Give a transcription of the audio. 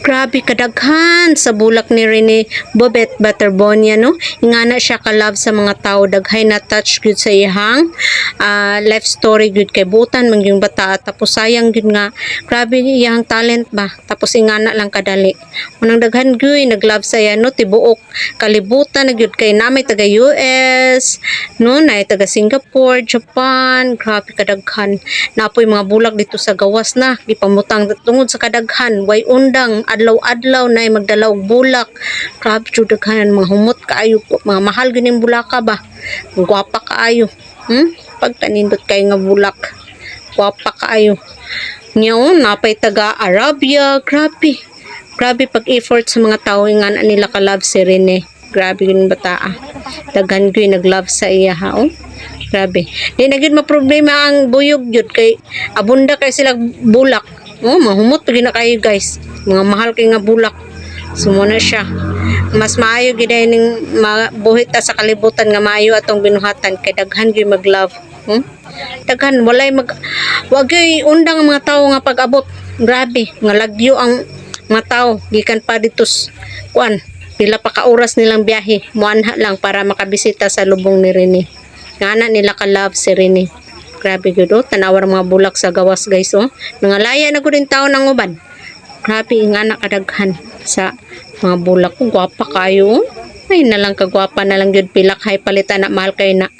Grabe kadaghan sa bulak ni Rene Bobet Butterbonia, no? Ingana siya ka-love sa mga tao, daghay na touch good sa ihang life story good kay butan mangyong bata, tapos sayang good nga grabe iyang talent ba, tapos ingana lang kadali unang daghan gyud nag-love saya, no? Tibuok kalibutan na gyud kay namay taga US, no? Nay taga Singapore, Japan, grabe kadaghan napoy mga bulak dito sa gawas na gipamutang tungod sa kadaghan way undang adlaw-adlaw na magdala og bulak. Grabe jud daghanan mga humot kaayo, mga mahal ganing bulaka ba, gwapa kaayo. Pag tanindot kayo nga bulak, gwapa kaayo. Ngayon napay taga Arabia, grabe pag effort sa mga tao nga nila ka love si Rene. Grabe yun bata, daghan gyud nag-love sa iya ha, oh. Grabe di na gyud maproblema ang buyog gyud kay abunda kay sila bulak. Mahumot pag na kayo guys, mga mahal kay nga bulak. Sumuna siya, mas maayo gid ning mabuhit ta sa kalibutan nga maayo atong binuhatan kay daghan gyud mag-love. Daghan walay wag gyud undang ang mga tawo nga pag-abot. Grabe nga lagyo ang mga tawo gikan pa ditos kuan, pila pa ka oras nilang biyahe muanha lang para makabisita sa lubong ni Rene. Ngana nila ka love si Rene. Grabe gyud, tanawar mga bulak sa gawas guys, nangalaya na gud din tawo nang uban. Grabe nga nakadaghan sa mga bulak. Gwapa kayo, ay na lang kagwapa na lang gyud pilak hay palitan na mahal kay na